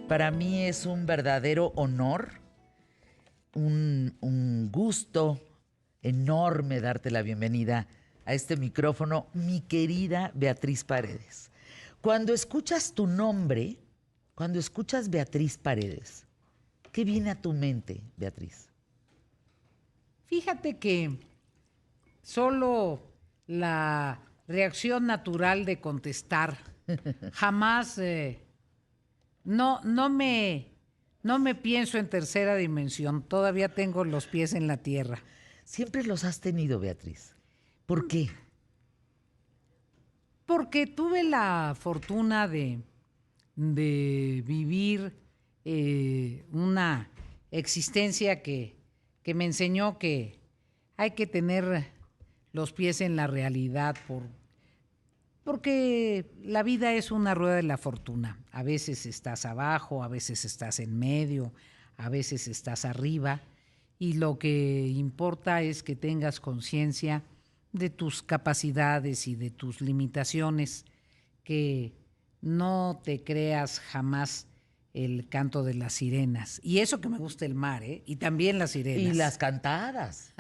Para mí es un verdadero honor, un gusto enorme darte la bienvenida a este micrófono, mi querida Beatriz Paredes. Cuando escuchas tu nombre, cuando escuchas Beatriz Paredes, ¿qué viene a tu mente, Beatriz? Fíjate que solo la reacción natural de contestar, jamás, no me pienso en tercera dimensión, todavía tengo los pies en la tierra. Siempre los has tenido, Beatriz. ¿Por qué? Porque tuve la fortuna de vivir una existencia que me enseñó que hay que tener los pies en la realidad porque la vida es una rueda de la fortuna. A veces estás abajo, a veces estás en medio, a veces estás arriba, y lo que importa es que tengas conciencia de tus capacidades y de tus limitaciones, que no te creas jamás el canto de las sirenas. Y eso que me gusta el mar, ¿eh? Y también las sirenas. Y las cantadas.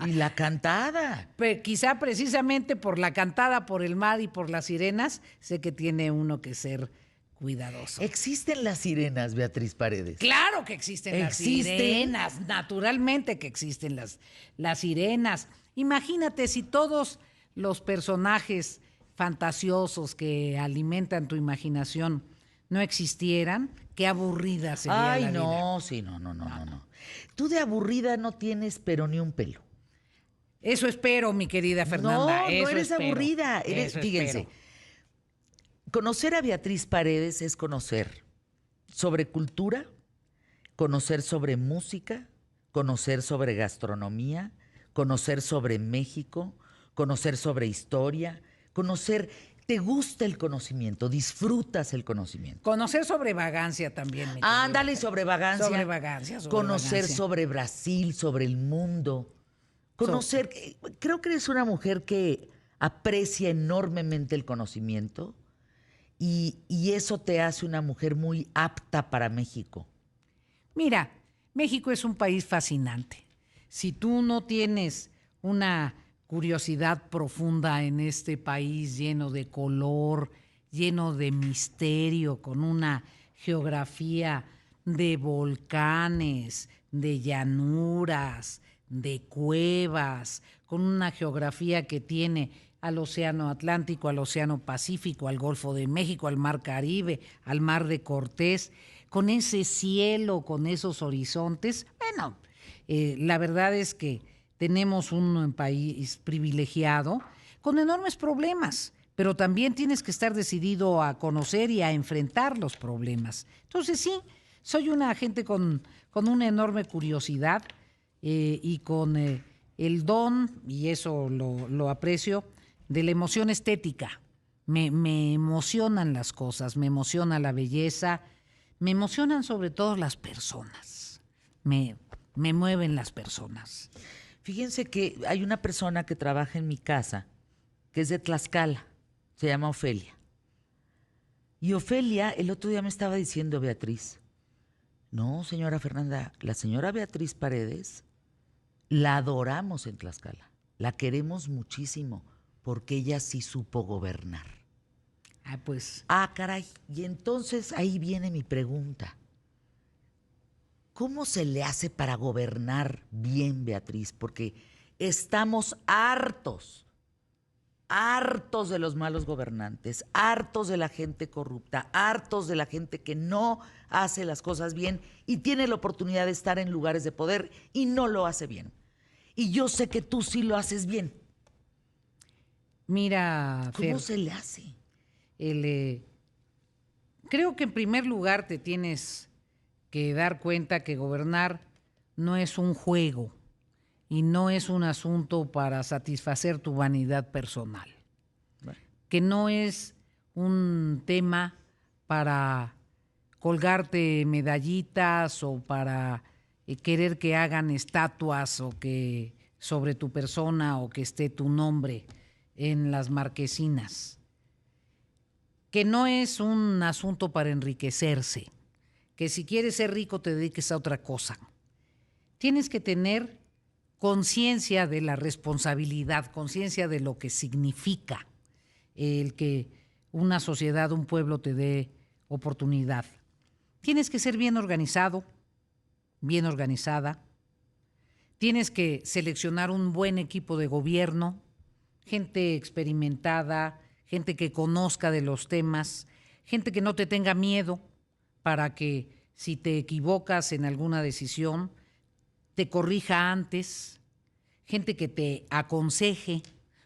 Y la cantada. Pero quizá precisamente por la cantada, por el mar y por las sirenas, sé que tiene uno que ser cuidadoso. ¿Existen las sirenas, Beatriz Paredes? Claro que existen las sirenas, naturalmente que existen las sirenas. Imagínate si todos los personajes fantasiosos que alimentan tu imaginación no existieran, qué aburrida sería la vida. Ay, no, sí, no. Tú de aburrida no tienes pero ni un pelo. Eso espero, mi querida Fernanda. No, eso no eres espero. aburrida. Fíjense, espero. conocer a Beatriz Paredes es conocer sobre cultura, conocer sobre música, conocer sobre gastronomía, conocer sobre México, conocer sobre historia, conocer. Te gusta el conocimiento, disfrutas el conocimiento. Conocer sobre vagancia también. Ándale, sobre vagancia. Sobre vagancia. Conocer sobre Brasil, sobre el mundo. Conocer, creo que eres una mujer que aprecia enormemente el conocimiento y eso te hace una mujer muy apta para México. Mira, México es un país fascinante. Si tú no tienes una curiosidad profunda en este país lleno de color, lleno de misterio, con una geografía de volcanes, de llanuras, de cuevas, con una geografía que tiene al Océano Atlántico, al Océano Pacífico, al Golfo de México, al Mar Caribe, al Mar de Cortés, con ese cielo, con esos horizontes. Bueno, la verdad es que tenemos un país privilegiado con enormes problemas, pero también tienes que estar decidido a conocer y a enfrentar los problemas. Entonces sí, soy una gente con una enorme curiosidad y con el don, y eso lo aprecio, de la emoción estética. Me emocionan las cosas, me emociona la belleza, me emocionan sobre todo las personas, me mueven las personas. Fíjense que hay una persona que trabaja en mi casa, que es de Tlaxcala, se llama Ofelia. Y Ofelia el otro día me estaba diciendo, Beatriz, no, señora Fernanda, la señora Beatriz Paredes la adoramos en Tlaxcala, la queremos muchísimo, porque ella sí supo gobernar. Ah, pues. Ah, caray, y entonces ahí viene mi pregunta. ¿Cómo se le hace para gobernar bien, Beatriz? Porque estamos hartos de los malos gobernantes, hartos de la gente corrupta, hartos de la gente que no hace las cosas bien y tiene la oportunidad de estar en lugares de poder y no lo hace bien. Y yo sé que tú sí lo haces bien. Mira, ¿cómo Fer, se le hace? Creo que en primer lugar te tienes que dar cuenta que gobernar no es un juego y no es un asunto para satisfacer tu vanidad personal. Bueno. Que no es un tema para colgarte medallitas o para querer que hagan estatuas o que sobre tu persona o que esté tu nombre en las marquesinas. Que no es un asunto para enriquecerse, que si quieres ser rico te dediques a otra cosa. Tienes que tener conciencia de la responsabilidad, conciencia de lo que significa el que una sociedad, un pueblo te dé oportunidad. Tienes que ser bien organizado, bien organizada. Tienes que seleccionar un buen equipo de gobierno, gente experimentada, gente que conozca de los temas, gente que no te tenga miedo para que si te equivocas en alguna decisión, te corrija antes, gente que te aconseje.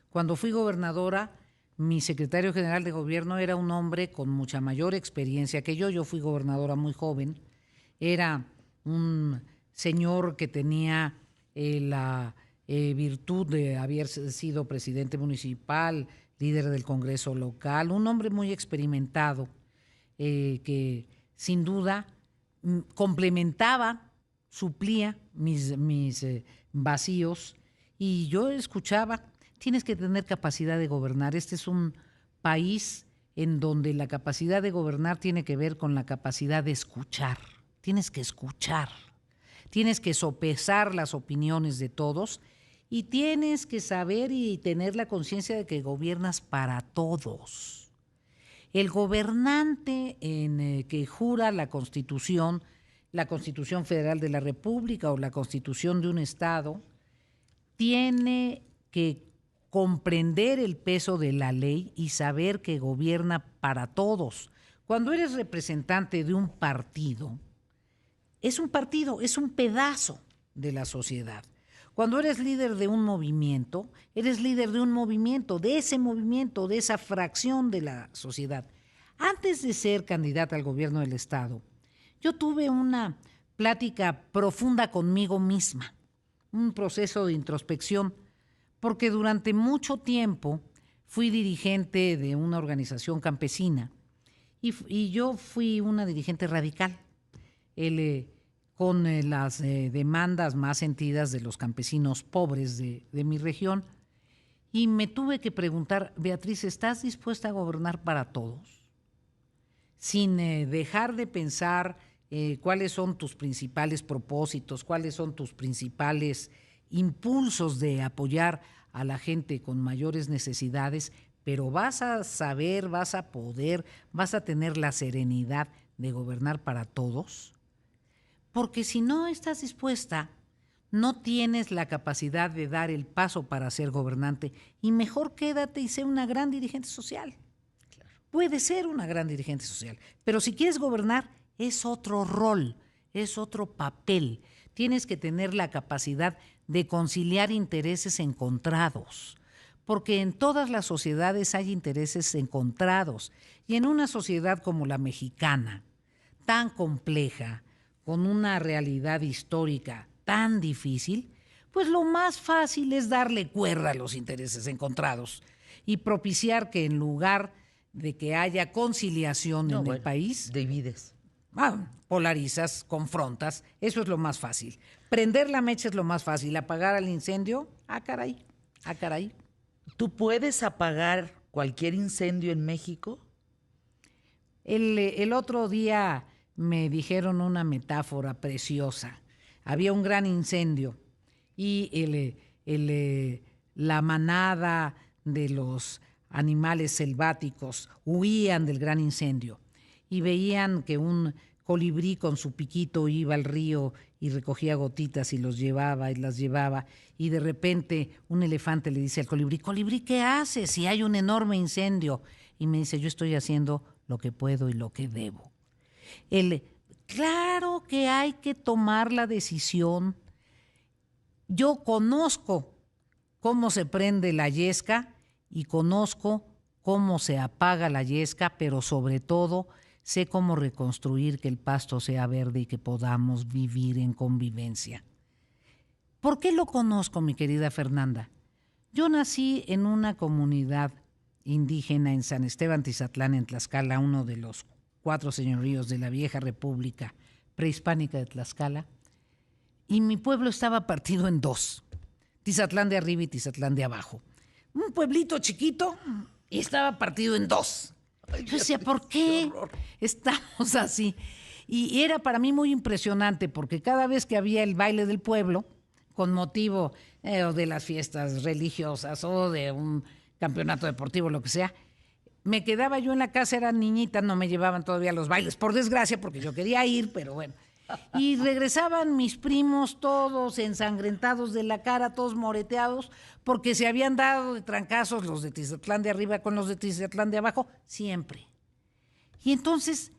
Cuando fui gobernadora, mi secretario general de gobierno era un hombre con mucha mayor experiencia que yo. Yo fui gobernadora muy joven. Era un señor que tenía la virtud de haber sido presidente municipal, líder del Congreso local, un hombre muy experimentado que sin duda complementaba, suplía mis vacíos, y yo escuchaba. Tienes que tener capacidad de gobernar. Este es un país en donde la capacidad de gobernar tiene que ver con la capacidad de escuchar. Tienes que escuchar, tienes que sopesar las opiniones de todos y tienes que saber y tener la conciencia de que gobiernas para todos. El gobernante que jura la Constitución Federal de la República o la Constitución de un Estado, tiene que comprender el peso de la ley y saber que gobierna para todos. Cuando eres representante de un partido, es un pedazo de la sociedad. Cuando eres líder de un movimiento, eres líder de un movimiento, de esa fracción de la sociedad. Antes de ser candidata al gobierno del Estado, yo tuve una plática profunda conmigo misma, un proceso de introspección, porque durante mucho tiempo fui dirigente de una organización campesina y yo fui una dirigente radical, con las demandas más sentidas de los campesinos pobres de mi región. Y me tuve que preguntar: Beatriz, ¿estás dispuesta a gobernar para todos? Sin dejar de pensar cuáles son tus principales propósitos, cuáles son tus principales impulsos de apoyar a la gente con mayores necesidades, pero vas a saber, vas a poder, vas a tener la serenidad de gobernar para todos. Porque si no estás dispuesta, no tienes la capacidad de dar el paso para ser gobernante, y mejor quédate y sé una gran dirigente social. Claro. Puedes ser una gran dirigente social, pero si quieres gobernar es otro rol, es otro papel. Tienes que tener la capacidad de conciliar intereses encontrados, porque en todas las sociedades hay intereses encontrados, y en una sociedad como la mexicana, tan compleja, con una realidad histórica tan difícil, pues lo más fácil es darle cuerda a los intereses encontrados y propiciar que en lugar de que haya conciliación en el país, divides. Polarizas, confrontas. Eso es lo más fácil. Prender la mecha es lo más fácil. Apagar el incendio, caray. ¿Tú puedes apagar cualquier incendio en México? El otro día me dijeron una metáfora preciosa. Había un gran incendio y la manada de los animales selváticos huían del gran incendio y veían que un colibrí con su piquito iba al río y recogía gotitas y las llevaba, y de repente un elefante le dice al colibrí: colibrí, ¿qué haces si hay un enorme incendio? Y me dice: yo estoy haciendo lo que puedo y lo que debo. Claro que hay que tomar la decisión. Yo conozco cómo se prende la yesca y conozco cómo se apaga la yesca, pero sobre todo sé cómo reconstruir que el pasto sea verde y que podamos vivir en convivencia. ¿Por qué lo conozco, mi querida Fernanda? Yo nací en una comunidad indígena en San Esteban Tizatlán, en Tlaxcala, uno de los 4 señoríos de la vieja república prehispánica de Tlaxcala, y mi pueblo estaba partido en 2, Tizatlán de arriba y Tizatlán de abajo. Un pueblito chiquito y estaba partido en 2. Yo decía: ¿por qué estamos así? Y era para mí muy impresionante porque cada vez que había el baile del pueblo, con motivo o de las fiestas religiosas o de un campeonato deportivo, lo que sea, me quedaba yo en la casa, era niñita, no me llevaban todavía a los bailes, por desgracia, porque yo quería ir, pero bueno. Y regresaban mis primos todos ensangrentados de la cara, todos moreteados, porque se habían dado de trancazos los de Tizatlán de arriba con los de Tizatlán de abajo, siempre. Y entonces,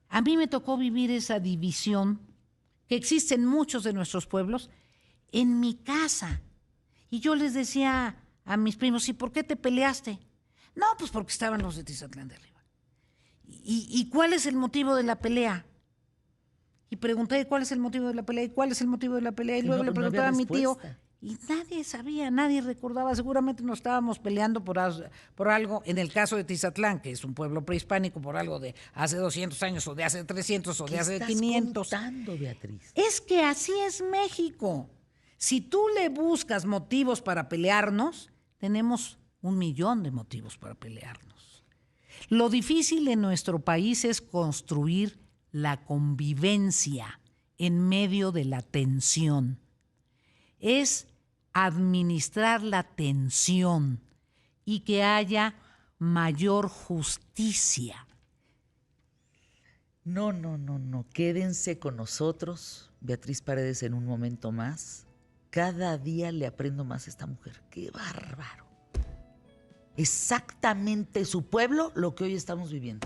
a mí me tocó vivir esa división que existe en muchos de nuestros pueblos, en mi casa. Y yo les decía a mis primos, ¿y por qué te peleaste? No, pues porque estaban los de Tizatlán de arriba. ¿Y cuál es el motivo de la pelea? Y pregunté, ¿cuál es el motivo de la pelea? ¿Y cuál es el motivo de la pelea? Y luego le preguntaba a mi tío. Y nadie sabía, nadie recordaba. Seguramente nos estábamos peleando por algo, en el caso de Tizatlán, que es un pueblo prehispánico, por algo de hace 200 años, o de hace 300, o de hace 500. ¿Qué estás contando, Beatriz? Es que así es México. Si tú le buscas motivos para pelearnos, tenemos 1,000,000 de motivos para pelearnos. Lo difícil en nuestro país es construir la convivencia en medio de la tensión. Es administrar la tensión y que haya mayor justicia. No. Quédense con nosotros, Beatriz Paredes, en un momento más. Cada día le aprendo más a esta mujer. ¡Qué bárbaro! Exactamente su pueblo lo que hoy estamos viviendo.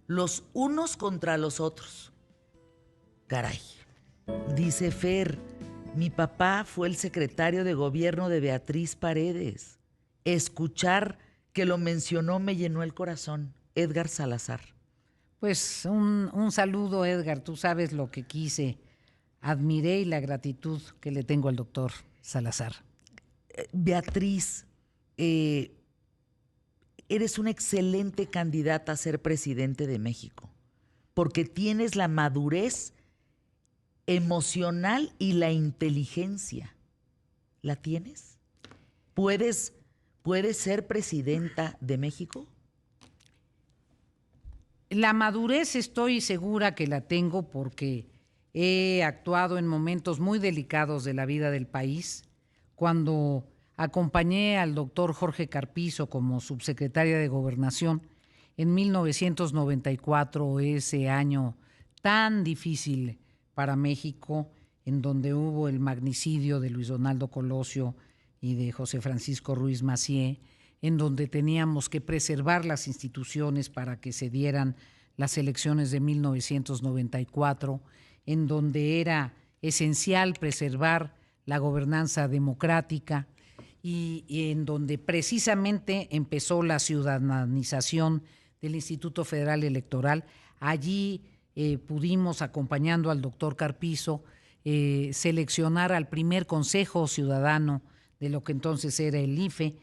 Los unos contra los otros. Caray. Dice Fer, mi papá fue el secretario de gobierno de Beatriz Paredes. Escuchar que lo mencionó me llenó el corazón. Edgar Salazar. Pues un saludo, Edgar. Tú sabes lo que quise. Admiré y la gratitud que le tengo al doctor Salazar. Beatriz, eres una excelente candidata a ser presidente de México, porque tienes la madurez emocional y la inteligencia. ¿La tienes? ¿Puedes ser presidenta de México? La madurez estoy segura que la tengo porque he actuado en momentos muy delicados de la vida del país. Cuando acompañé al doctor Jorge Carpizo como subsecretaria de Gobernación en 1994, ese año tan difícil para México, en donde hubo el magnicidio de Luis Donaldo Colosio y de José Francisco Ruiz Massieu, en donde teníamos que preservar las instituciones para que se dieran las elecciones de 1994, en donde era esencial preservar la gobernanza democrática y en donde precisamente empezó la ciudadanización del Instituto Federal Electoral. Allí pudimos, acompañando al doctor Carpizo, seleccionar al primer Consejo Ciudadano de lo que entonces era el IFE,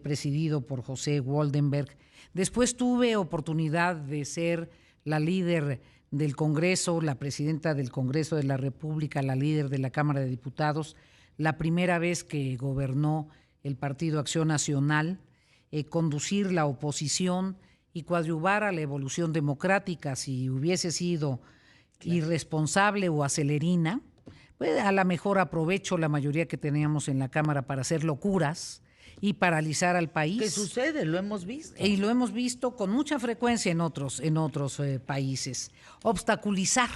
presidido por José Woldenberg. Después tuve oportunidad de ser la líder del Congreso, la presidenta del Congreso de la República, la líder de la Cámara de Diputados, la primera vez que gobernó el Partido Acción Nacional, conducir la oposición y coadyuvar a la evolución democrática. Si hubiese sido irresponsable o acelerina, pues a lo mejor aprovecho la mayoría que teníamos en la Cámara para hacer locuras y paralizar al país. ¿Qué sucede? Lo hemos visto. Y lo hemos visto con mucha frecuencia en otros países. Obstaculizar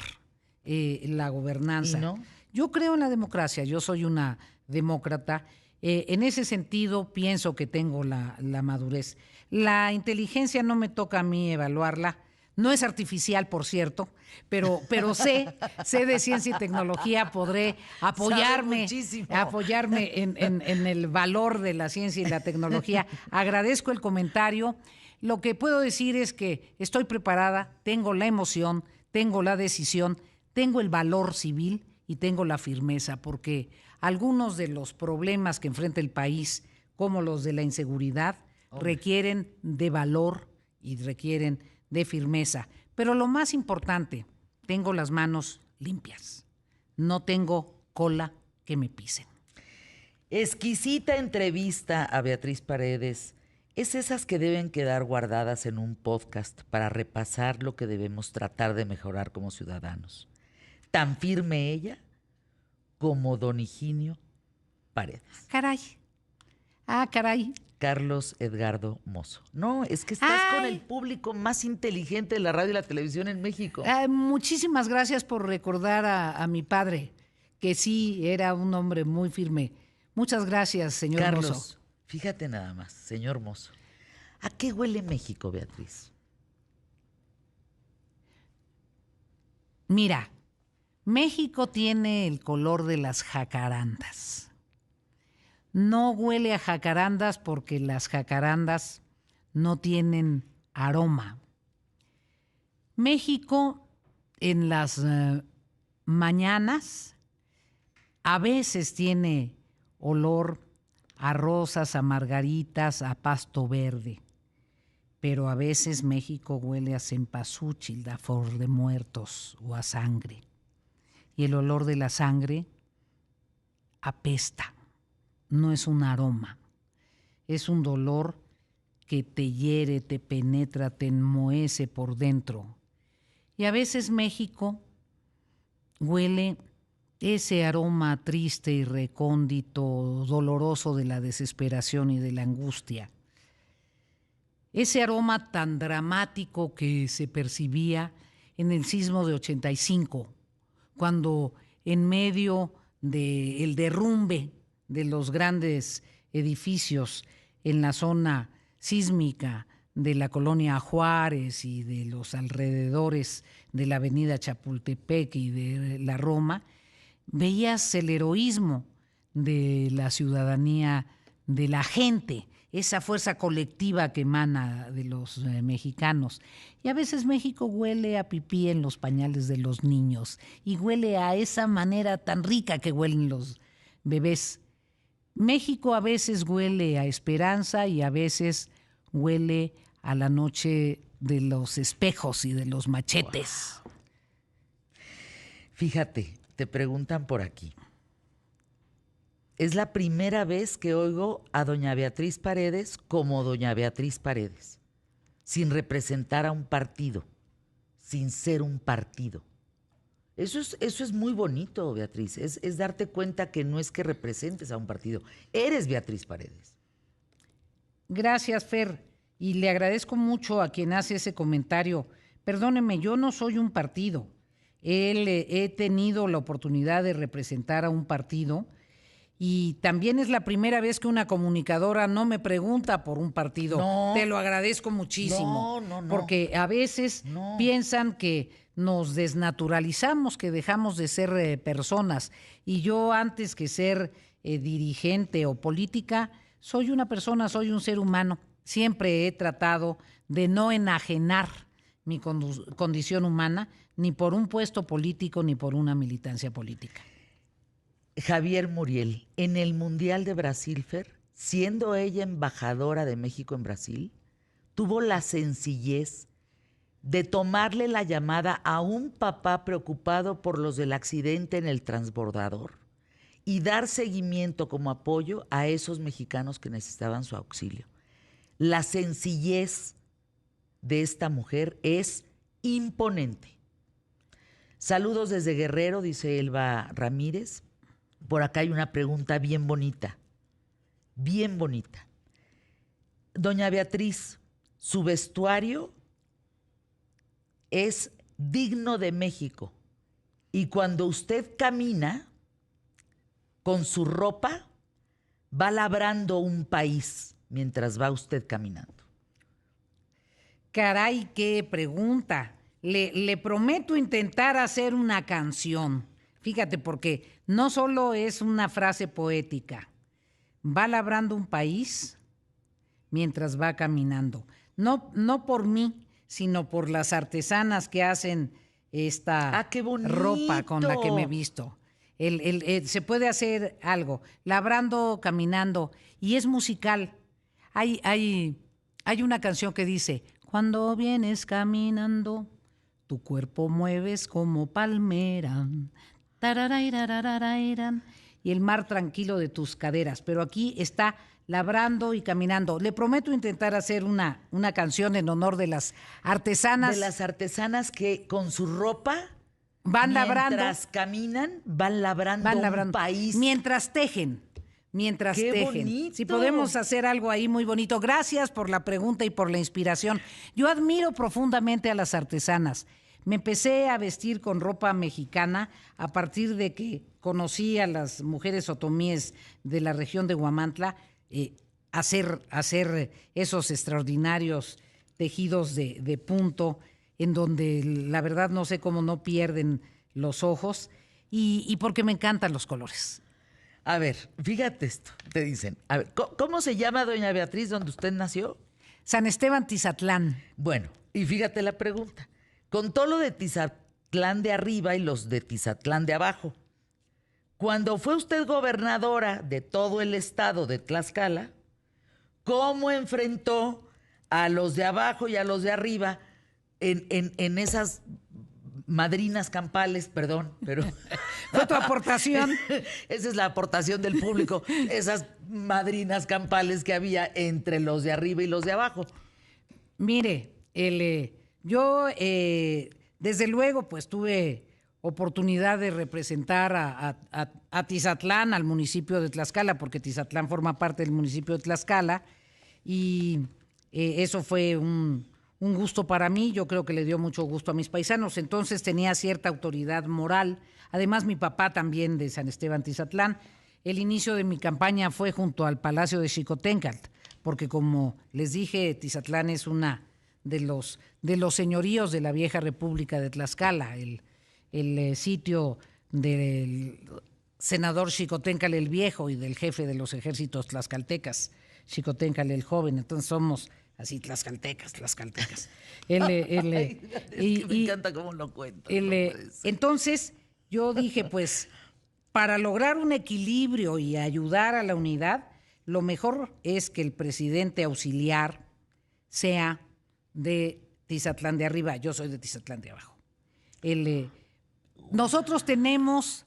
la gobernanza. ¿Y no? Yo creo en la democracia, yo soy una demócrata. En ese sentido pienso que tengo la madurez. La inteligencia no me toca a mí evaluarla. No es artificial, por cierto, pero sé de ciencia y tecnología, podré apoyarme en el valor de la ciencia y la tecnología. Agradezco el comentario. Lo que puedo decir es que estoy preparada, tengo la emoción, tengo la decisión, tengo el valor civil y tengo la firmeza, porque algunos de los problemas que enfrenta el país, como los de la inseguridad, requieren de valor y requieren de firmeza. Pero lo más importante, tengo las manos limpias. No tengo cola que me pisen. Exquisita entrevista a Beatriz Paredes. Es esas que deben quedar guardadas en un podcast para repasar lo que debemos tratar de mejorar como ciudadanos. Tan firme ella como don Higinio Paredes. Caray. Ah, caray. Carlos Edgardo Mozo. No, es que estás con Ay. el público más inteligente de la radio y la televisión en México. Muchísimas gracias por recordar a mi padre, que sí era un hombre muy firme. Muchas gracias, señor Carlos, Mozo. fíjate nada más, señor Mozo. ¿A qué huele México, Beatriz? Mira, México tiene el color de las jacarandas. No huele a jacarandas porque las jacarandas no tienen aroma. México en las mañanas a veces tiene olor a rosas, a margaritas, a pasto verde, pero a veces México huele a cempasúchil, a flor de muertos o a sangre. Y el olor de la sangre apesta. No es un aroma, es un dolor que te hiere, te penetra, te enmohece por dentro. Y a veces México huele ese aroma triste y recóndito, doloroso de la desesperación y de la angustia. Ese aroma tan dramático que se percibía en el sismo de 85, cuando en medio del derrumbe de los grandes edificios en la zona sísmica de la colonia Juárez y de los alrededores de la avenida Chapultepec y de la Roma, veías el heroísmo de la ciudadanía, de la gente, esa fuerza colectiva que emana de los mexicanos. Y a veces México huele a pipí en los pañales de los niños y huele a esa manera tan rica que huelen los bebés. México a veces huele a esperanza y a veces huele a la noche de los espejos y de los machetes. Wow. Fíjate, te preguntan por aquí. Es la primera vez que oigo a doña Beatriz Paredes como doña Beatriz Paredes, sin representar a un partido, sin ser un partido. Eso es muy bonito, Beatriz. Es darte cuenta que no es que representes a un partido. Eres Beatriz Paredes. Gracias, Fer. Y le agradezco mucho a quien hace ese comentario. Perdóneme, yo no soy un partido. He tenido la oportunidad de representar a un partido y también es la primera vez que una comunicadora no me pregunta por un partido. No. Te lo agradezco muchísimo. No. Porque a veces piensan que nos desnaturalizamos, que dejamos de ser personas. Y yo, antes que ser dirigente o política, soy una persona, soy un ser humano. Siempre he tratado de no enajenar mi condición humana, ni por un puesto político, ni por una militancia política. Javier Muriel, en el Mundial de Brasil, Fer, siendo ella embajadora de México en Brasil, tuvo la sencillez de tomarle la llamada a un papá preocupado por los del accidente en el transbordador y dar seguimiento como apoyo a esos mexicanos que necesitaban su auxilio. La sencillez de esta mujer es imponente. Saludos desde Guerrero, dice Elba Ramírez. Por acá hay una pregunta bien bonita, bien bonita. Doña Beatriz, su vestuario es digno de México y cuando usted camina con su ropa, va labrando un país mientras va usted caminando. Caray, qué pregunta. Le prometo intentar hacer una canción. Fíjate, porque no solo es una frase poética. Va labrando un país mientras va caminando. No por mí, sino por las artesanas que hacen esta ¡qué bonito! Ropa con la que me he visto. Se puede hacer algo, labrando, caminando, y es musical. Hay una canción que dice, cuando vienes caminando, tu cuerpo mueves como palmera. y el mar tranquilo de tus caderas, pero aquí está labrando y caminando. Le prometo intentar hacer una canción en honor de las artesanas. De las artesanas que con su ropa van labrando. Mientras caminan, van labrando un país. Mientras tejen. ¡Qué tejen. bonito! Si podemos hacer algo ahí muy bonito. Gracias por la pregunta y por la inspiración. Yo admiro profundamente a las artesanas. Me empecé a vestir con ropa mexicana a partir de que conocí a las mujeres otomíes de la región de Huamantla, hacer esos extraordinarios tejidos de punto, en donde la verdad no sé cómo no pierden los ojos, y porque me encantan los colores. A ver, fíjate esto, te dicen. A ver, ¿cómo se llama doña Beatriz donde usted nació? San Esteban, Tizatlán. Bueno, y fíjate la pregunta. Contó lo de Tizatlán de arriba y los de Tizatlán de abajo. Cuando fue usted gobernadora de todo el estado de Tlaxcala, ¿cómo enfrentó a los de abajo y a los de arriba en esas madrinas campales, perdón, pero... Fue tu aportación. Esa es la aportación del público, esas madrinas campales que había entre los de arriba y los de abajo. Mire, yo desde luego pues tuve oportunidad de representar a Tizatlán, al municipio de Tlaxcala, porque Tizatlán forma parte del municipio de Tlaxcala, y eso fue un gusto para mí. Yo creo que le dio mucho gusto a mis paisanos. Entonces tenía cierta autoridad moral. Además, mi papá también de San Esteban Tizatlán. El inicio de mi campaña fue junto al Palacio de Xicoténcatl, porque como les dije, Tizatlán es una de los señoríos de la vieja República de Tlaxcala, el sitio del senador Xicoténcatl el Viejo y del jefe de los ejércitos tlaxcaltecas, Xicoténcatl el Joven. Entonces somos así tlaxcaltecas. Me encanta cómo lo cuentas. Entonces yo dije, pues, para lograr un equilibrio y ayudar a la unidad, lo mejor es que el presidente auxiliar sea de Tizatlán de arriba. Yo soy de Tizatlán de abajo. Nosotros tenemos,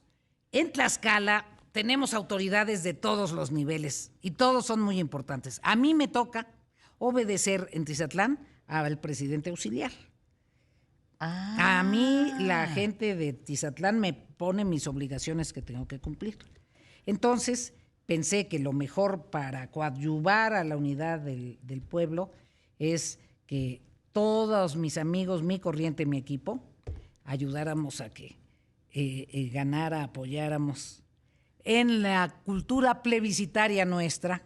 en Tlaxcala, tenemos autoridades de todos los niveles y todos son muy importantes. A mí me toca obedecer en Tizatlán al presidente auxiliar. A mí la gente de Tizatlán me pone mis obligaciones que tengo que cumplir. Entonces pensé que lo mejor para coadyuvar a la unidad del pueblo es que todos mis amigos, mi corriente, mi equipo, ayudáramos a que ganara, apoyáramos en la cultura plebiscitaria nuestra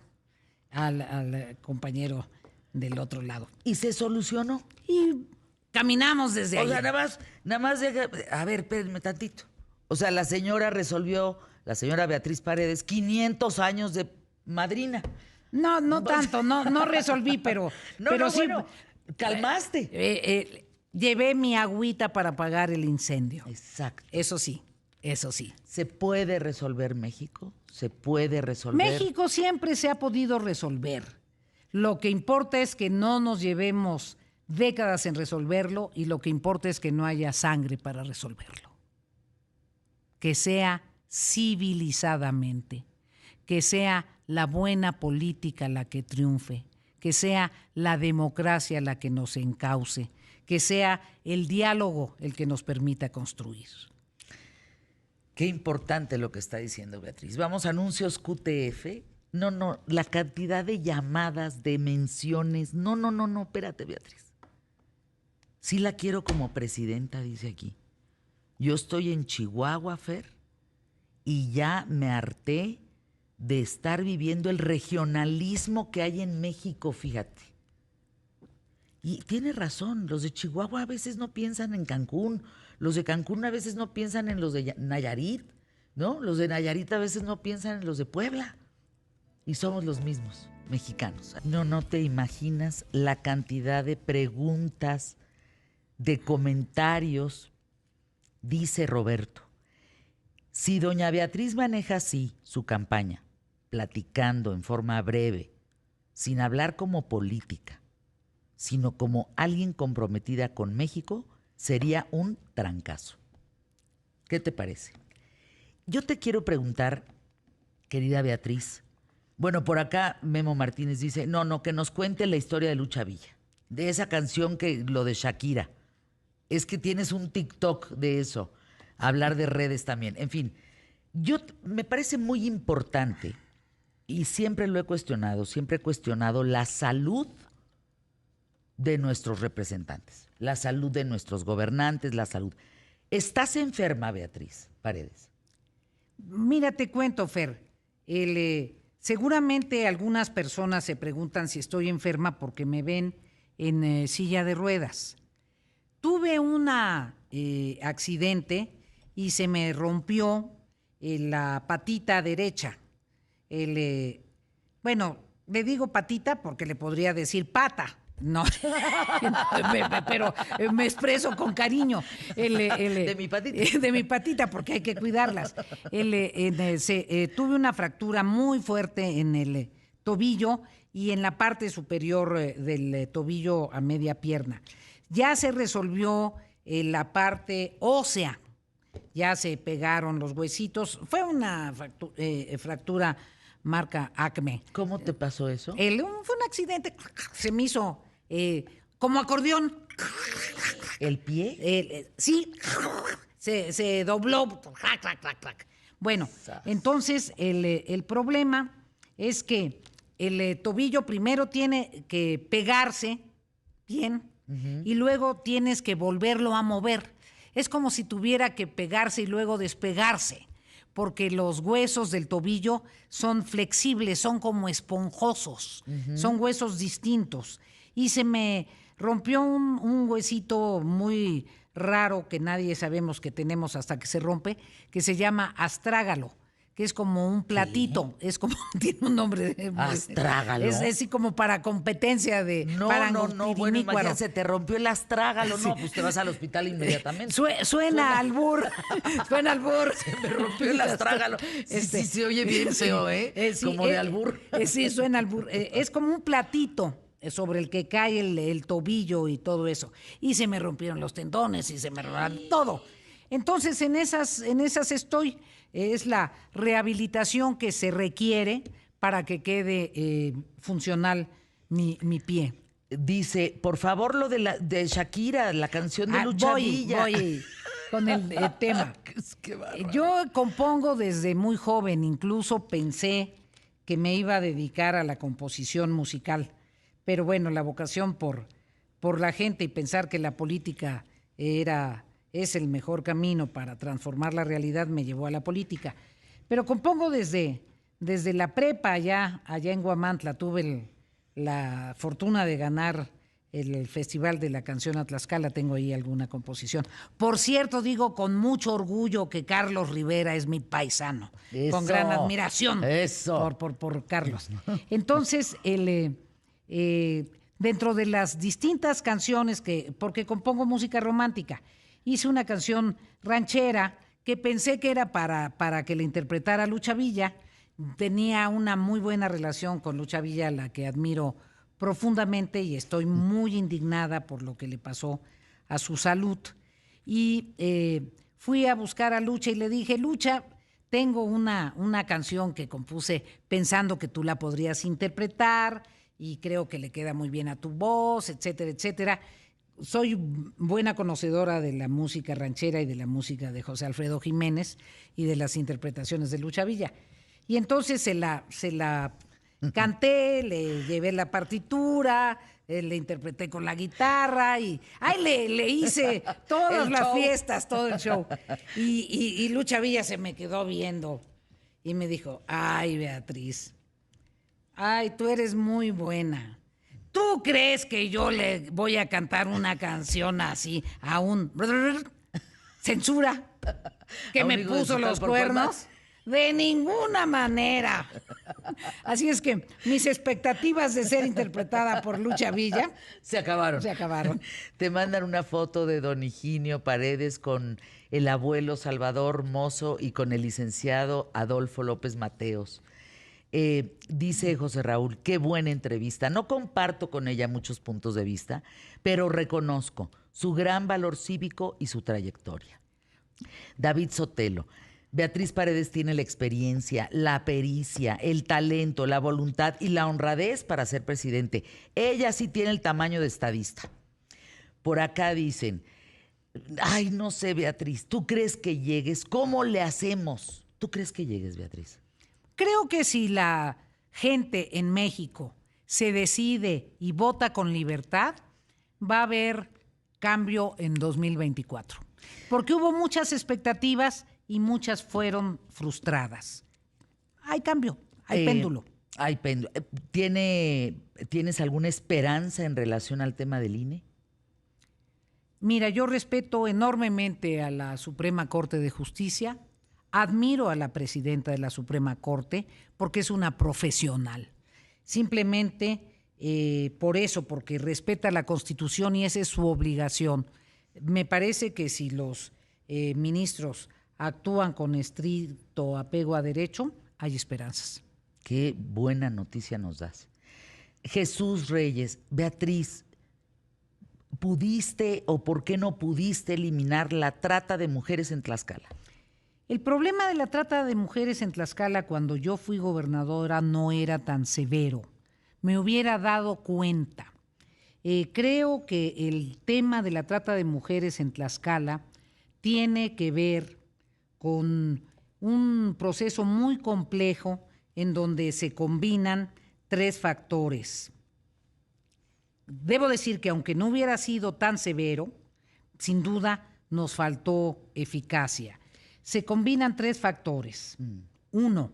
al compañero del otro lado. ¿Y se solucionó? Y caminamos desde ahí. O sea, nada más a ver, espérenme tantito. O sea, la señora Beatriz Paredes, 500 años de madrina. No tanto, no resolví, pero sí. Bueno, calmaste. Llevé mi agüita para apagar el incendio. Exacto. Eso sí. ¿Se puede resolver México? ¿Se puede resolver? México siempre se ha podido resolver. Lo que importa es que no nos llevemos décadas en resolverlo, y lo que importa es que no haya sangre para resolverlo. Que sea civilizadamente, que sea la buena política la que triunfe, que sea la democracia la que nos encauce, que sea el diálogo el que nos permita construir. Qué importante lo que está diciendo Beatriz. Vamos a anuncios QTF. No, la cantidad de llamadas, de menciones. No, espérate, Beatriz. Sí la quiero como presidenta, dice aquí. Yo estoy en Chihuahua, Fer, y ya me harté de estar viviendo el regionalismo que hay en México, fíjate. Y tiene razón, los de Chihuahua a veces no piensan en Cancún, los de Cancún a veces no piensan en los de Nayarit, ¿no? Los de Nayarit a veces no piensan en los de Puebla. Y somos los mismos, mexicanos. No te imaginas la cantidad de preguntas, de comentarios. Dice Roberto, si doña Beatriz maneja así su campaña, platicando en forma breve, sin hablar como política, sino como alguien comprometida con México, sería un trancazo. ¿Qué te parece? Yo te quiero preguntar querida Beatriz. Bueno, por acá Memo Martínez dice, no, que nos cuente la historia de Lucha Villa, de esa canción lo de Shakira. Es que tienes un TikTok de eso, hablar de redes también. En fin, me parece muy importante y siempre lo he cuestionado, siempre he cuestionado la salud de nuestros representantes, la salud de nuestros gobernantes, la salud. ¿Estás enferma, Beatriz Paredes? Mira, te cuento, Fer. Seguramente algunas personas se preguntan si estoy enferma porque me ven en silla de ruedas. Tuve un accidente y se me rompió la patita derecha. Bueno, le digo patita porque le podría decir pata. No, pero me expreso con cariño. De mi patita. De mi patita, porque hay que cuidarlas. Tuve una fractura muy fuerte en el tobillo y en la parte superior del tobillo a media pierna. Ya se resolvió la parte ósea, ya se pegaron los huesitos. Fue una fractura marca Acme. ¿Cómo te pasó eso? Fue un accidente, se me hizo como acordeón. ¿El pie? Sí, se dobló. Bueno, entonces el problema es que el tobillo primero tiene que pegarse bien y luego tienes que volverlo a mover. Es como si tuviera que pegarse y luego despegarse, porque los huesos del tobillo son flexibles, son como esponjosos, son huesos distintos. Y se me rompió un huesito muy raro que nadie sabemos que tenemos hasta que se rompe, que se llama astrágalo, que es como un platito, es como, tiene un nombre. ¿Astrágalo? Es así como para competencia de No, bueno, imagínate, se te rompió el astrágalo, sí. No, pues te vas al hospital inmediatamente. Suena albur, suena albur. Se me rompió el astrágalo. Sí, se oye bien feo, como de albur. Sí, suena albur. Es como un platito sobre el que cae el tobillo y todo eso. Y se me rompieron los tendones y se me rompieron todo. Entonces, en esas estoy. Es la rehabilitación que se requiere para que quede funcional mi pie. Dice, por favor, lo de Shakira, la canción de Lucha Villa. Voy con el tema. Qué Yo compongo desde muy joven, incluso pensé que me iba a dedicar a la composición musical. Pero bueno, la vocación por la gente y pensar que la política es el mejor camino para transformar la realidad me llevó a la política. Pero compongo desde la prepa allá en Huamantla. Tuve la fortuna de ganar el Festival de la Canción a Tlaxcala. Tengo ahí alguna composición. Por cierto, digo con mucho orgullo que Carlos Rivera es mi paisano. Eso, con gran admiración por Carlos. Entonces, dentro de las distintas canciones porque compongo música romántica, hice una canción ranchera que pensé que era para que la interpretara Lucha Villa. Tenía una muy buena relación con Lucha Villa, a la que admiro profundamente y estoy muy indignada por lo que le pasó a su salud. Y fui a buscar a Lucha y le dije, Lucha, tengo una canción que compuse pensando que tú la podrías interpretar y creo que le queda muy bien a tu voz, etcétera, etcétera. Soy buena conocedora de la música ranchera y de la música de José Alfredo Jiménez y de las interpretaciones de Lucha Villa. Y entonces se la canté, le llevé la partitura, le interpreté con la guitarra y le hice todas las fiestas, todo el show. Y Lucha Villa se me quedó viendo y me dijo, ay, Beatriz, ay, tú eres muy buena. ¿Tú crees que yo le voy a cantar una canción así a un censura que me puso los cuernos? De ninguna manera. Así es que mis expectativas de ser interpretada por Lucha Villa se acabaron. Te mandan una foto de don Higinio Paredes con el abuelo Salvador Mozo y con el licenciado Adolfo López Mateos. Dice José Raúl, qué buena entrevista. No comparto con ella muchos puntos de vista, pero reconozco su gran valor cívico y su trayectoria. David Sotelo Beatriz Paredes tiene la experiencia, la pericia, el talento, la voluntad y la honradez para ser presidente. Ella sí tiene el tamaño de estadista. Por acá dicen, ay, no sé, Beatriz, ¿tú crees que llegues? ¿Cómo le hacemos? ¿Tú crees que llegues, Beatriz? Creo que si la gente en México se decide y vota con libertad, va a haber cambio en 2024. Porque hubo muchas expectativas y muchas fueron frustradas. Hay cambio, hay péndulo. Hay péndulo. ¿Tienes alguna esperanza en relación al tema del INE? Mira, yo respeto enormemente a la Suprema Corte de Justicia, admiro a la presidenta de la Suprema Corte porque es una profesional. Simplemente por eso, porque respeta la Constitución y esa es su obligación. Me parece que si los ministros actúan con estricto apego a derecho, hay esperanzas. Qué buena noticia nos das. Jesús Reyes, Beatriz, ¿pudiste o por qué no pudiste eliminar la trata de mujeres en Tlaxcala? El problema de la trata de mujeres en Tlaxcala cuando yo fui gobernadora no era tan severo. Me hubiera dado cuenta. Creo que el tema de la trata de mujeres en Tlaxcala tiene que ver con un proceso muy complejo en donde se combinan 3 factores. Debo decir que aunque no hubiera sido tan severo, sin duda nos faltó eficacia. Se combinan 3 factores. 1,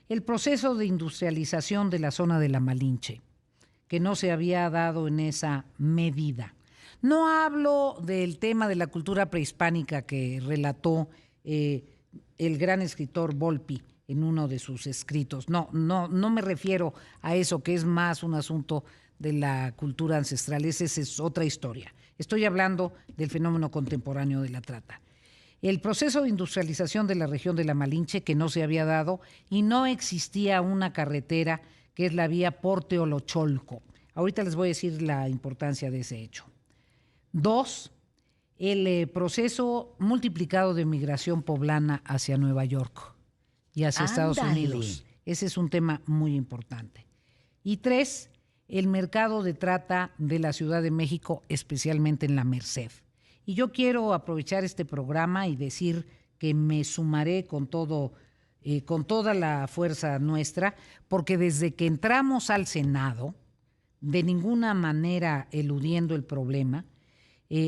el proceso de industrialización de la zona de la Malinche, que no se había dado en esa medida. No hablo del tema de la cultura prehispánica que relató el gran escritor Volpi en uno de sus escritos. No me refiero a eso, que es más un asunto de la cultura ancestral. Esa es otra historia. Estoy hablando del fenómeno contemporáneo de la trata. El proceso de industrialización de la región de la Malinche, que no se había dado, y no existía una carretera que es la vía Porte-Olocholco. Ahorita les voy a decir la importancia de ese hecho. 2, el proceso multiplicado de migración poblana hacia Nueva York y hacia Estados Unidos. Ese es un tema muy importante. Y 3, el mercado de trata de la Ciudad de México, especialmente en la Merced. Y yo quiero aprovechar este programa y decir que me sumaré con toda la fuerza nuestra, porque desde que entramos al Senado, de ninguna manera eludiendo el problema,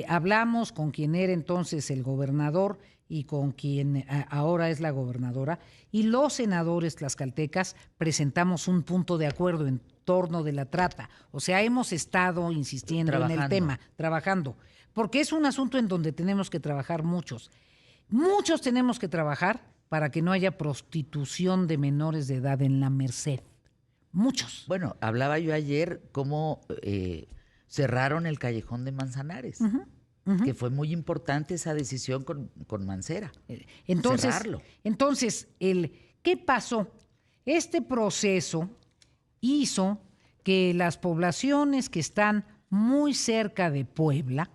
hablamos con quien era entonces el gobernador y con quien ahora es la gobernadora, y los senadores tlaxcaltecas presentamos un punto de acuerdo en torno de la trata. O sea, hemos estado insistiendo en el tema, trabajando, porque es un asunto en donde tenemos que trabajar muchos. Muchos tenemos que trabajar para que no haya prostitución de menores de edad en la Merced. Muchos. Bueno, hablaba yo ayer cómo cerraron el callejón de Manzanares, que fue muy importante esa decisión con Mancera. Cerrarlo. Entonces, ¿qué pasó? Este proceso hizo que las poblaciones que están muy cerca de Puebla,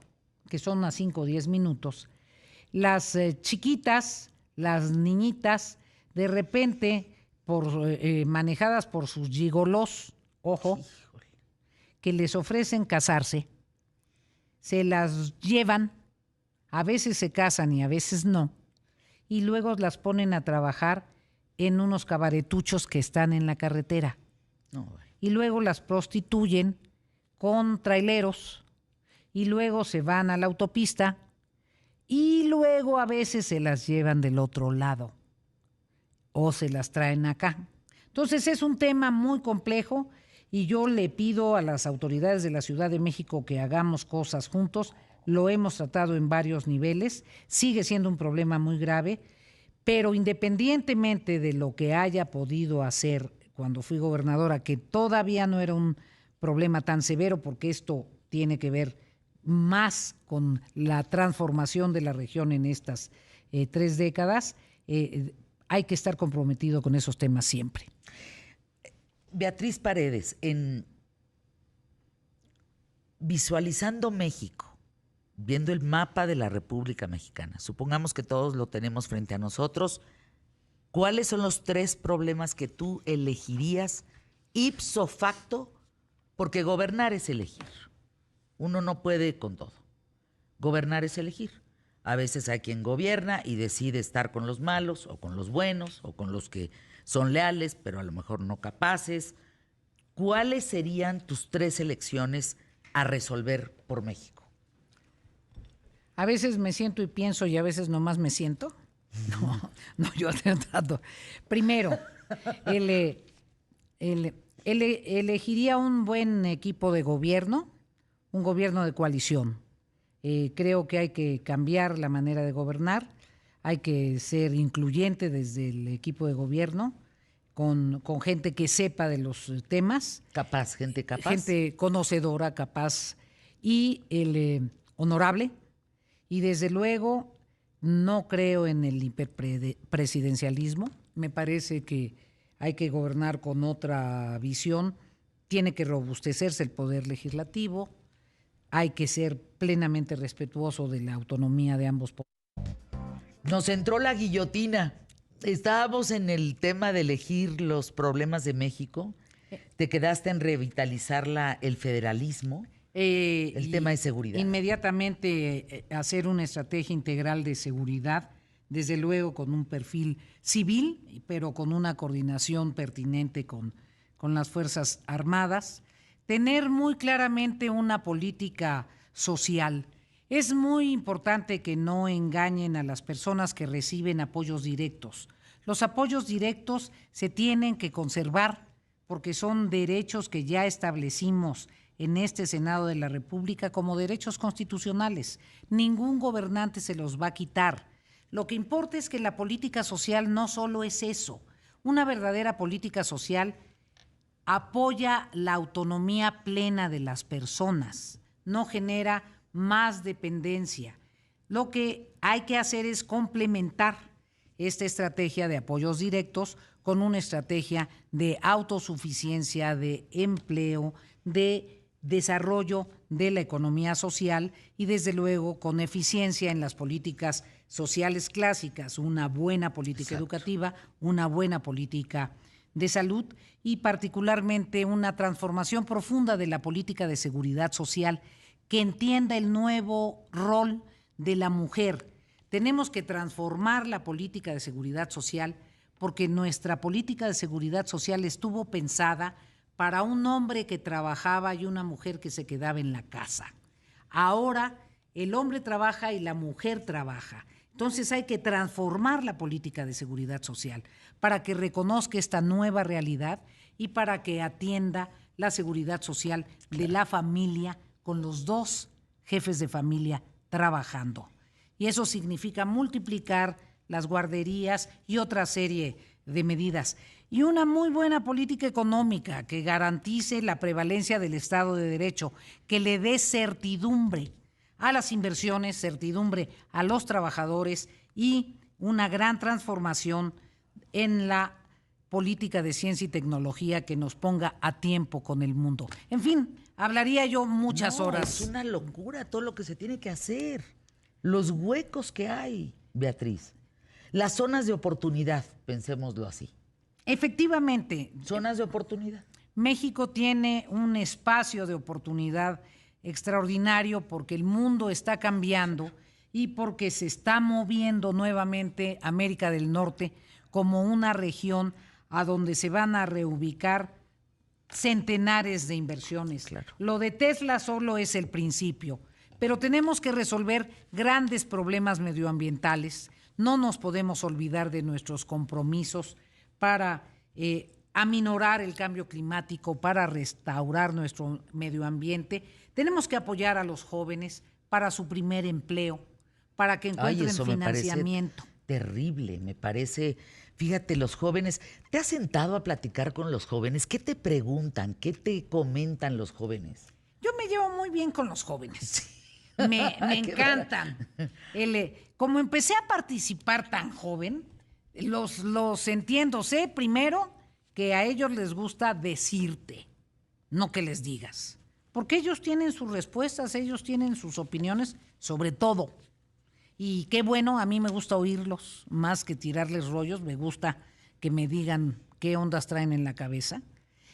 que son a 5 o 10 minutos, las chiquitas, las niñitas, de repente, manejadas por sus gigolos, ojo, que les ofrecen casarse, se las llevan, a veces se casan y a veces no, y luego las ponen a trabajar en unos cabaretuchos que están en la carretera. Y luego las prostituyen con traileros, y luego se van a la autopista, y luego a veces se las llevan del otro lado o se las traen acá. Entonces es un tema muy complejo y yo le pido a las autoridades de la Ciudad de México que hagamos cosas juntos. Lo hemos tratado en varios niveles, sigue siendo un problema muy grave, pero independientemente de lo que haya podido hacer cuando fui gobernadora, que todavía no era un problema tan severo porque esto tiene que ver más con la transformación de la región en estas 3 décadas, hay que estar comprometido con esos temas siempre. Beatriz Paredes, en visualizando México, viendo el mapa de la República Mexicana, supongamos que todos lo tenemos frente a nosotros ¿cuáles son los 3 problemas que tú elegirías ipso facto? Porque gobernar es elegir. Uno no puede con todo. Gobernar es elegir. A veces hay quien gobierna y decide estar con los malos o con los buenos o con los que son leales, pero a lo mejor no capaces. ¿Cuáles serían tus 3 elecciones a resolver por México? A veces me siento y pienso y a veces nomás me siento. No, yo trato. Primero, elegiría un buen equipo de gobierno, un gobierno de coalición. Creo que hay que cambiar la manera de gobernar, hay que ser incluyente desde el equipo de gobierno, con gente que sepa de los temas. Capaz, gente capaz. Gente conocedora, capaz y honorable. Y desde luego no creo en el hiperpresidencialismo. Me parece que hay que gobernar con otra visión. Tiene que robustecerse el poder legislativo. Hay que ser plenamente respetuoso de la autonomía de ambos poderes. Nos entró la guillotina. Estábamos en el tema de elegir los problemas de México. Te quedaste en revitalizar el federalismo. El tema de seguridad. Inmediatamente hacer una estrategia integral de seguridad, desde luego con un perfil civil, pero con una coordinación pertinente con las Fuerzas Armadas. Tener muy claramente una política social. Es muy importante que no engañen a las personas que reciben apoyos directos. Los apoyos directos se tienen que conservar porque son derechos que ya establecimos en este Senado de la República como derechos constitucionales. Ningún gobernante se los va a quitar. Lo que importa es que la política social no solo es eso. Una verdadera política social apoya la autonomía plena de las personas, no genera más dependencia. Lo que hay que hacer es complementar esta estrategia de apoyos directos con una estrategia de autosuficiencia, de empleo, de desarrollo de la economía social y desde luego con eficiencia en las políticas sociales clásicas, una buena política educativa, una buena política de salud y particularmente una transformación profunda de la política de seguridad social que entienda el nuevo rol de la mujer. Tenemos que transformar la política de seguridad social porque nuestra política de seguridad social estuvo pensada para un hombre que trabajaba y una mujer que se quedaba en la casa. Ahora el hombre trabaja y la mujer trabaja. Entonces hay que transformar la política de seguridad social para que reconozca esta nueva realidad y para que atienda la seguridad social de la familia con los 2 jefes de familia trabajando. Y eso significa multiplicar las guarderías y otra serie de medidas. Y una muy buena política económica que garantice la prevalencia del Estado de Derecho, que le dé certidumbre a las inversiones, certidumbre a los trabajadores y una gran transformación en la política de ciencia y tecnología que nos ponga a tiempo con el mundo. En fin, hablaría yo muchas horas. Es una locura todo lo que se tiene que hacer. Los huecos que hay, Beatriz. Las zonas de oportunidad, pensémoslo así. Efectivamente. Zonas de oportunidad. México tiene un espacio de oportunidad extraordinario porque el mundo está cambiando y porque se está moviendo nuevamente América del Norte como una región a donde se van a reubicar centenares de inversiones. Claro. Lo de Tesla solo es el principio, pero tenemos que resolver grandes problemas medioambientales. No nos podemos olvidar de nuestros compromisos para aminorar el cambio climático, para restaurar nuestro medio ambiente. Tenemos que apoyar a los jóvenes para su primer empleo, para que encuentren financiamiento. Me parece terrible, me parece. Fíjate, los jóvenes, ¿te has sentado a platicar con los jóvenes? ¿Qué te preguntan? ¿Qué te comentan los jóvenes? Yo me llevo muy bien con los jóvenes. Sí. Me encantan. Como empecé a participar tan joven, los entiendo. Sé primero que a ellos les gusta decirte, no que les digas. Porque ellos tienen sus respuestas, ellos tienen sus opiniones sobre todo. Y qué bueno, a mí me gusta oírlos, más que tirarles rollos, me gusta que me digan qué ondas traen en la cabeza.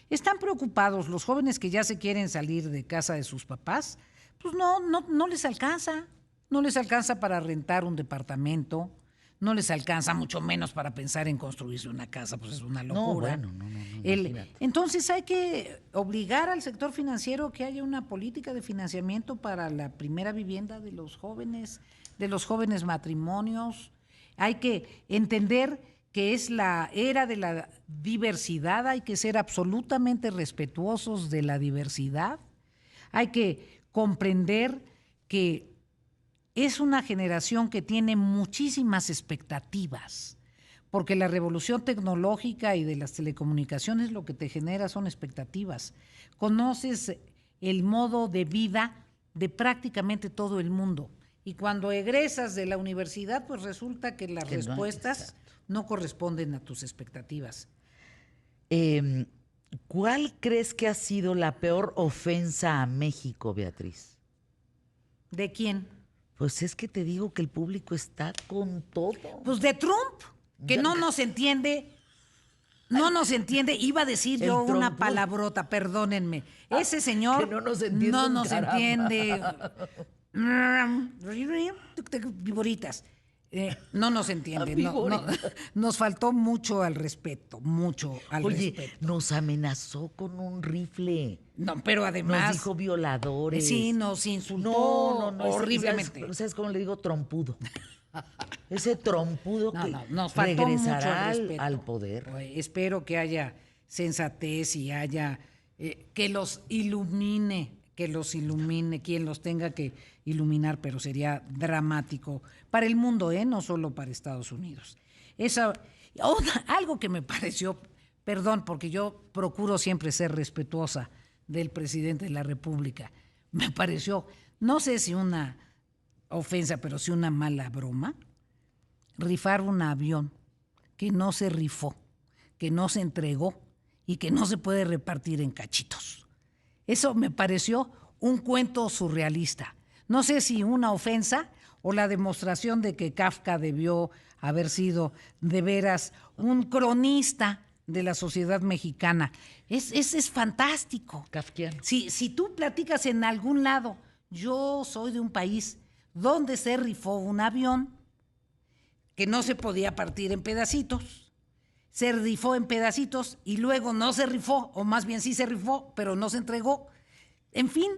Están preocupados, los jóvenes que ya se quieren salir de casa de sus papás, pues no les alcanza. No les alcanza para rentar un departamento, no les alcanza mucho menos para pensar en construirse una casa, pues es una locura. No, imagínate. Entonces hay que obligar al sector financiero que haya una política de financiamiento para la primera vivienda de los jóvenes matrimonios. Hay que entender que es la era de la diversidad, hay que ser absolutamente respetuosos de la diversidad, hay que comprender que es una generación que tiene muchísimas expectativas, porque la revolución tecnológica y de las telecomunicaciones lo que te genera son expectativas. Conoces el modo de vida de prácticamente todo el mundo y cuando egresas de la universidad, pues resulta que las respuestas no corresponden a tus expectativas. ¿Cuál crees que ha sido la peor ofensa a México, Beatriz? ¿De quién? Pues es que te digo que el público está con todo. Pues de Trump, que no nos entiende. No nos entiende. Iba a decir yo una palabrota, perdónenme. Ese señor que no nos entiende. No nos entiende. Viboritas. No nos entiende. Nos faltó mucho al respeto, respeto. Oye, nos amenazó con un rifle. No, pero además... Nos dijo violadores. Sí, nos insultó horriblemente. ¿Sabes cómo le digo? Trompudo. Ese trompudo que nos faltó regresará mucho al poder. Espero que haya sensatez y haya... que los ilumine, quien los tenga que iluminar, pero sería dramático para el mundo, no solo para Estados Unidos. Algo que me pareció, perdón, porque yo procuro siempre ser respetuosa del presidente de la República, me pareció, no sé si una ofensa, pero sí una mala broma, rifar un avión que no se rifó, que no se entregó y que no se puede repartir en cachitos. Eso me pareció un cuento surrealista. No sé si una ofensa o la demostración de que Kafka debió haber sido de veras un cronista de la sociedad mexicana. Es fantástico. Kafkiano. Si tú platicas en algún lado, yo soy de un país donde se rifó un avión que no se podía partir en pedacitos, se rifó en pedacitos y luego no se rifó, o más bien sí se rifó, pero no se entregó. En fin,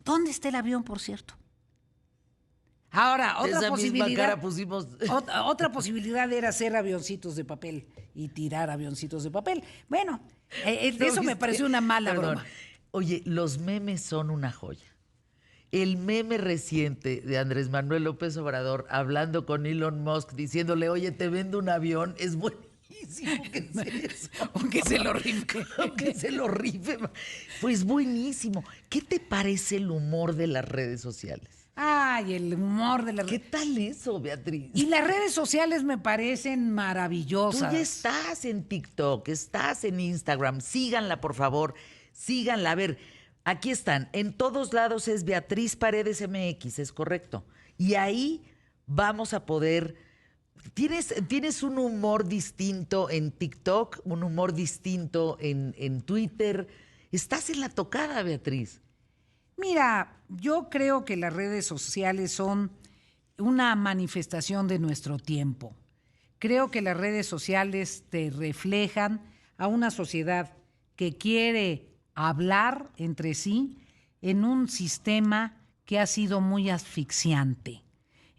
¿dónde está el avión, por cierto? Ahora, otra posibilidad era hacer avioncitos de papel y tirar avioncitos de papel. Bueno, eso me pareció una mala broma. Oye, los memes son una joya. El meme reciente de Andrés Manuel López Obrador hablando con Elon Musk, diciéndole, oye, te vendo un avión, es buenísimo que sea eso. Aunque se lo rife. Aunque se lo rife. Pues buenísimo. ¿Qué te parece el humor de las redes sociales? Ay, el humor de las redes. ¿Qué tal eso, Beatriz? Y las redes sociales me parecen maravillosas. Tú ya estás en TikTok, estás en Instagram. Síganla, por favor. Síganla. A ver, aquí están. En todos lados es Beatriz Paredes MX, es correcto. Y ahí vamos a poder... ¿Tienes un humor distinto en TikTok, un humor distinto en Twitter? Estás en la tocada, Beatriz. Mira, yo creo que las redes sociales son una manifestación de nuestro tiempo. Creo que las redes sociales te reflejan a una sociedad que quiere hablar entre sí en un sistema que ha sido muy asfixiante.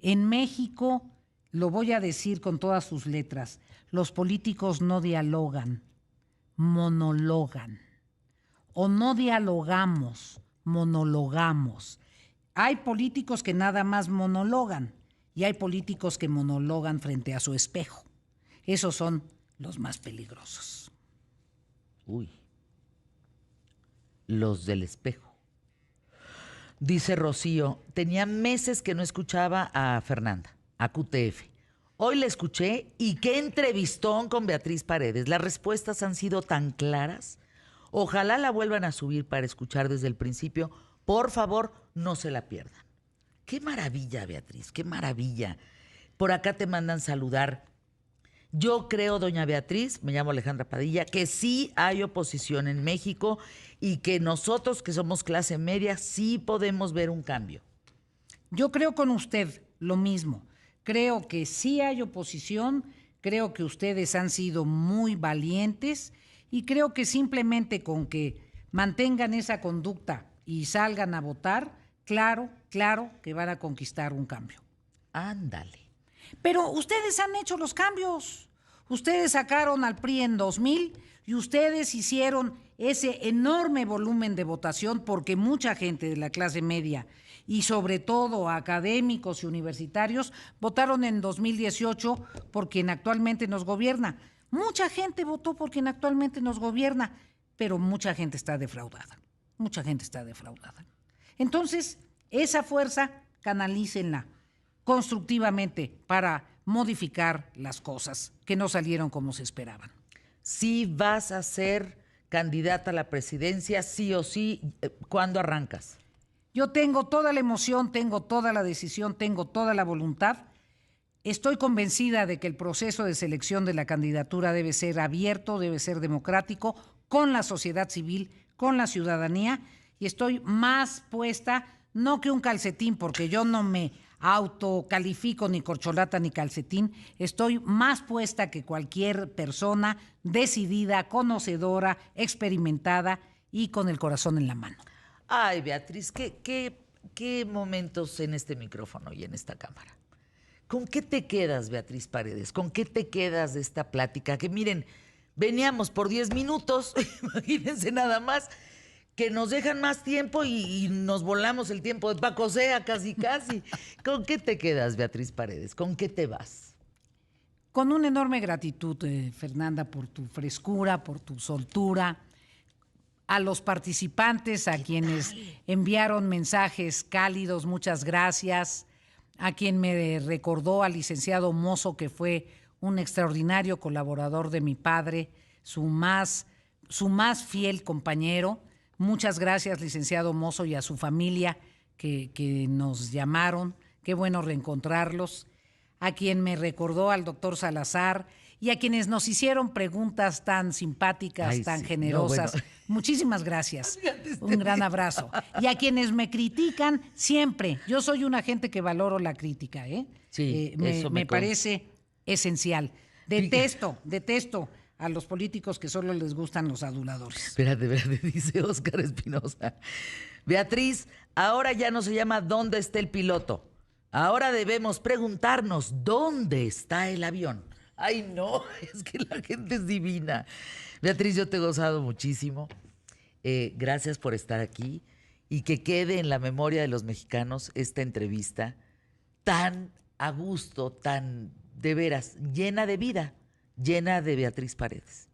En México, lo voy a decir con todas sus letras, los políticos no dialogan, monologan. O no dialogamos, monologamos. Hay políticos que nada más monologan y hay políticos que monologan frente a su espejo. Esos son los más peligrosos. Uy. Los del espejo. Dice Rocío, tenía meses que no escuchaba a Fernanda, a QTF. Hoy la escuché y qué entrevistón con Beatriz Paredes. Las respuestas han sido tan claras. Ojalá la vuelvan a subir para escuchar desde el principio. Por favor, no se la pierdan. Qué maravilla, Beatriz, qué maravilla. Por acá te mandan saludar. Yo creo, doña Beatriz, me llamo Alejandra Padilla, que sí hay oposición en México y que nosotros que somos clase media sí podemos ver un cambio. Yo creo con usted lo mismo. Creo que sí hay oposición, creo que ustedes han sido muy valientes y creo que simplemente con que mantengan esa conducta y salgan a votar, claro que van a conquistar un cambio. Ándale. Pero ustedes han hecho los cambios. Ustedes sacaron al PRI en 2000 y ustedes hicieron ese enorme volumen de votación porque mucha gente de la clase media y sobre todo académicos y universitarios votaron en 2018 por quien actualmente nos gobierna. Mucha gente votó por quien actualmente nos gobierna, pero mucha gente está defraudada. Mucha gente está defraudada. Entonces, esa fuerza canalícenla constructivamente para modificar las cosas que no salieron como se esperaban. Si vas a ser candidata a la presidencia, sí o sí, ¿cuándo arrancas? Yo tengo toda la emoción, tengo toda la decisión, tengo toda la voluntad. Estoy convencida de que el proceso de selección de la candidatura debe ser abierto, debe ser democrático, con la sociedad civil, con la ciudadanía, y estoy más puesta, no que un calcetín, porque yo no me autocalifico ni corcholata ni calcetín, estoy más puesta que cualquier persona decidida, conocedora, experimentada y con el corazón en la mano. Ay, Beatriz, qué momentos en este micrófono y en esta cámara. ¿Con qué te quedas, Beatriz Paredes? ¿Con qué te quedas de esta plática? Que miren, veníamos por 10 minutos, imagínense nada más, que nos dejan más tiempo y nos volamos el tiempo de Paco Sea, casi. ¿Con qué te quedas, Beatriz Paredes? ¿Con qué te vas? Con una enorme gratitud, Fernanda, por tu frescura, por tu soltura, a los participantes, a quienes enviaron mensajes cálidos, muchas gracias, a quien me recordó al licenciado Mozo, que fue un extraordinario colaborador de mi padre, su más fiel compañero. Muchas gracias, licenciado Mozo, y a su familia que nos llamaron. Qué bueno reencontrarlos. A quien me recordó al doctor Salazar y a quienes nos hicieron preguntas tan simpáticas, tan generosas. No, bueno. Muchísimas gracias. Un gran abrazo. Y a quienes me critican siempre. Yo soy una gente que valoro la crítica, ¿eh? Sí, me parece esencial. Detesto a los políticos que solo les gustan los aduladores. Espérate, dice Óscar Espinosa. Beatriz, ahora ya no se llama ¿dónde está el piloto? Ahora debemos preguntarnos ¿dónde está el avión? Ay, no, es que la gente es divina. Beatriz, yo te he gozado muchísimo. Gracias por estar aquí y que quede en la memoria de los mexicanos esta entrevista tan a gusto, tan de veras, llena de vida, llena de Beatriz Paredes.